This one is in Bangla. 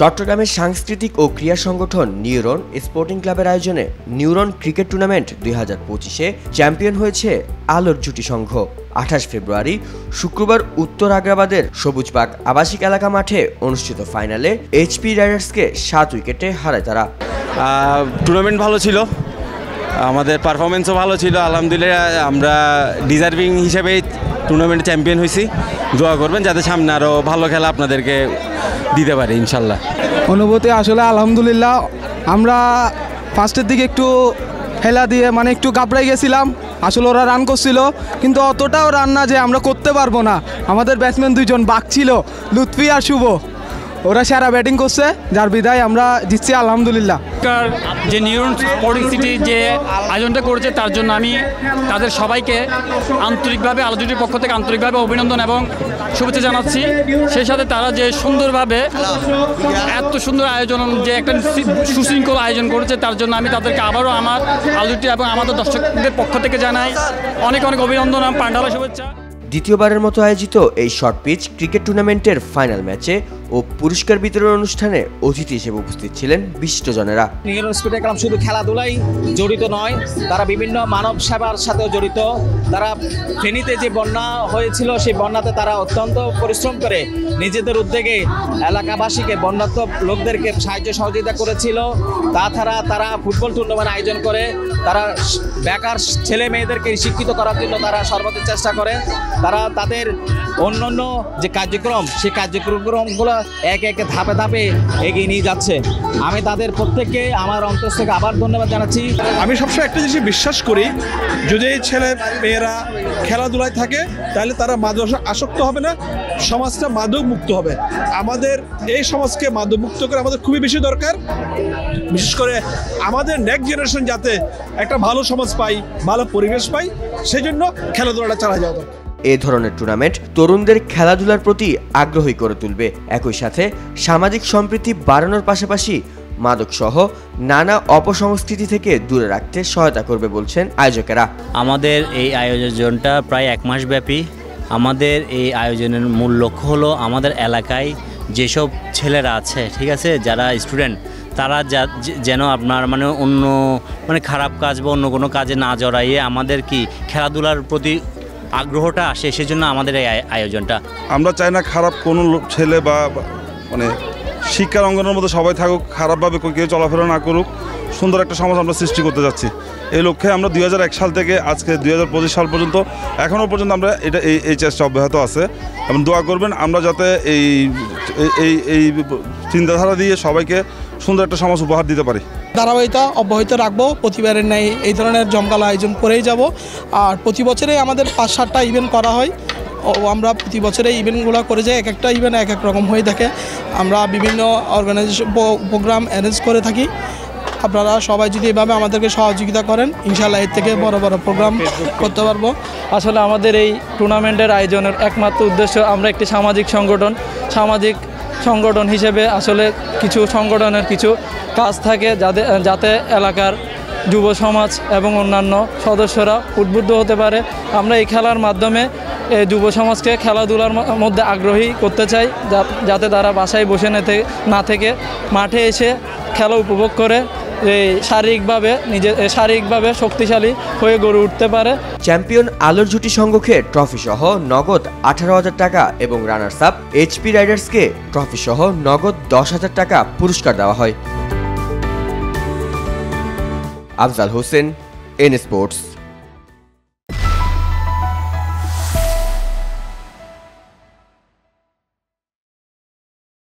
চট্টগ্রামের সাংস্কৃতিক ও ক্রীড়া সংগঠন নিউরন স্পোর্টিং ক্লাবের আয়োজনে নিউরন ক্রিকেট টুর্নামেন্ট 2025-এ চ্যাম্পিয়ন হয়েছে আলোর জুটি সংঘ। 28 ফেব্রুয়ারি শুক্রবার উত্তর আগ্রাবাদের সবুজবাগ আবাসিক এলাকা মাঠে অনুষ্ঠিত ফাইনালে এইচপি রাইডার্সকে 7 উইকেটে হারায় তারা। টুর্নামেন্ট ভালো ছিল, আমাদের পারফরমেন্সও ভালো ছিল। আলহামদুলিল্লাহ আমরা ডিজার্ভিং হিসেবে টুর্নামেন্টে চ্যাম্পিয়ন হয়েছি। দোয়া করবেন যাতে সামনে আরও ভালো খেলা আপনাদেরকে দিতে পারি ইনশাল্লাহ। অনুভূতি আসলে আলহামদুলিল্লাহ, আমরা ফার্স্টের দিকে একটু হেলা দিয়ে একটু ঘাবড়াই গেছিলাম। আসলে ওরা রান করছিল, কিন্তু অতটাও রান না যে আমরা করতে পারবো না। আমাদের ব্যাটসম্যান দুইজন বাক ছিল, লুৎফি আর শুভ, ওরা সেরা ব্যাটিং করছে, যার বিদায় আমরা জিতছি আলহামদুলিল্লাহ। যে নিউরন স্পোর্টিং সিটি যে আয়োজনটা করেছে তার জন্য আমি তাদের সবাইকে আন্তরিকভাবে আলো জুটির পক্ষ থেকে আন্তরিকভাবে অভিনন্দন এবং শুভেচ্ছা জানাচ্ছি। সেই সাথে তারা যে সুন্দরভাবে এত সুন্দর আয়োজন, যে একটা সুশৃঙ্খল আয়োজন করেছে তার জন্য আমি তাদেরকে আবারও আমার আলো জুটি এবং আমাদের দর্শকদের পক্ষ থেকে জানাই অনেক অনেক অভিনন্দন এবং পান্ডালা শুভেচ্ছা। দ্বিতীয়বারের মতো আয়োজিত এই শর্ট পিচ ক্রিকেট টুর্নামেন্টের ফাইনাল ম্যাচে ও পুরস্কার বিতরণ অনুষ্ঠানে অতিথি হিসেবে উপস্থিত ছিলেন বিশিষ্টজনেরা। নিউরন স্পোর্টিং ক্লাব শুধু খেলাধুলাই জড়িত নয়, তারা বিভিন্ন মানব সেবার সাথেও জড়িত। তারা ফেনীতে যে বন্যা হয়েছিল সেই বন্যাতে তারা অত্যন্ত পরিশ্রম করে নিজেদের উদ্যোগে এলাকাবাসীকে, বন্যাত্ম লোকদেরকে সাহায্য সহযোগিতা করেছিল। তাছাড়া তারা ফুটবল টুর্নামেন্ট আয়োজন করে তারা বেকার ছেলে মেয়েদেরকে শিক্ষিত করার জন্য তারা সর্বোচ্চ চেষ্টা করে। তারা তাদের অন্যান্য যে কার্যক্রম, সেই কার্যক্রমগুলো একে একে ধাপে ধাপে এগিয়ে নিয়ে যাচ্ছে। আমি তাদের প্রত্যেককে আমার অন্তর থেকে আবার ধন্যবাদ জানাচ্ছি। আমি সবসময় একটা জিনিস বিশ্বাস করি, যদি ছেলে মেয়েরা খেলাধুলায় থাকে তাহলে তারা মাদক আসক্ত হবে না, সমাজটা মাদক মুক্ত হবে। আমাদের এই সমাজকে মাদক মুক্ত করে আমাদের খুবই বেশি দরকার। বিশেষ করে আমাদের নেক্সট জেনারেশন যাতে একটা ভালো সমাজ পাই, ভালো পরিবেশ পাই, সেই জন্য খেলাধুলাটা চালা যাওয়া দরকার। এ ধরনের টুর্নামেন্ট তরুণদের খেলাধুলার প্রতি আগ্রহী করে তুলবে, একই সাথে সামাজিক সম্প্রীতি বাড়ানোর পাশাপাশি মাদকসহ নানা অপসংস্কৃতি থেকে দূরে রাখতে সহায়তা করবে বলছেন আয়োজকেরা। আমাদের এই আয়োজনটা প্রায় 1 মাস ব্যাপী। আমাদের এই আয়োজনের মূল লক্ষ্য হলো আমাদের এলাকায় যেসব ছেলেরা আছে, ঠিক আছে, যারা স্টুডেন্ট, তারা যেন আপনার অন্য খারাপ কাজ বা অন্য কোনো কাজে না জড়াইয়ে আমাদের কি খেলাধুলার প্রতি আগ্রহটা আসে, সেজন্য আমাদের এই আয়োজনটা। আমরা চাই না খারাপ কোনো ছেলে বা শিক্ষার অঙ্গনের মধ্যে সবাই থাকুক, খারাপভাবে কেউ চলাফেরা না করুক, সুন্দর একটা সমাজ আমরা সৃষ্টি করতে যাচ্ছি। এই লক্ষ্যে আমরা 2001 সাল থেকে আজকে 2025 সাল পর্যন্ত এখনও পর্যন্ত আমরা এই চেষ্টা অব্যাহত আছে। এবং দোয়া করবেন আমরা যাতে এই চিন্তাধারা দিয়ে সবাইকে সুন্দর একটা সমাজ উপহার দিতে পারি। ধারাবাহিকতা অব্যাহত রাখবো, প্রতিবারের ন্যায় এই ধরনের জমকালো আয়োজন করেই যাব। আর প্রতি বছরেই আমাদের 5-7টা ইভেন্ট করা হয়। আমরা প্রতি বছরে ইভেন্টগুলো করে যাই, এক একটা ইভেন্ট এক এক রকম হয়ে থাকে। আমরা বিভিন্ন অর্গানাইজেশন প্রোগ্রাম অ্যারেঞ্জ করে থাকি। আপনারা সবাই যদি এভাবে আমাদেরকে সহযোগিতা করেন, ইনশাআল্লাহ এর থেকে বড় বড় প্রোগ্রাম করতে পারবো। আসলে আমাদের এই টুর্নামেন্টের আয়োজনের একমাত্র উদ্দেশ্য, আমরা একটি সামাজিক সংগঠন হিসেবে আসলে কিছু সংগঠনের কিছু কাজ থাকে যাতে এলাকার যুব সমাজ এবং অন্যান্য সদস্যরা উদ্বুদ্ধ হতে পারে। আমরা এই খেলার মাধ্যমে এই যুব সমাজকে খেলাধুলার মধ্যে আগ্রহী করতে চাই, যাতে তারা বাসায় বসে না থেকে মাঠে এসে খেলা উপভোগ করে শারীরিকভাবে শক্তিশালী হয়ে গড়ে উঠতে পারে। চ্যাম্পিয়ন আলোর জুটি সংঘকে ট্রফি সহ নগদ 18,000 টাকা এবং রানার্স আপ এইচপি রাইডার্সকে ট্রফি সহ নগদ 10,000 টাকা পুরস্কার দেওয়া হয়। Afzal Hossain, N sports.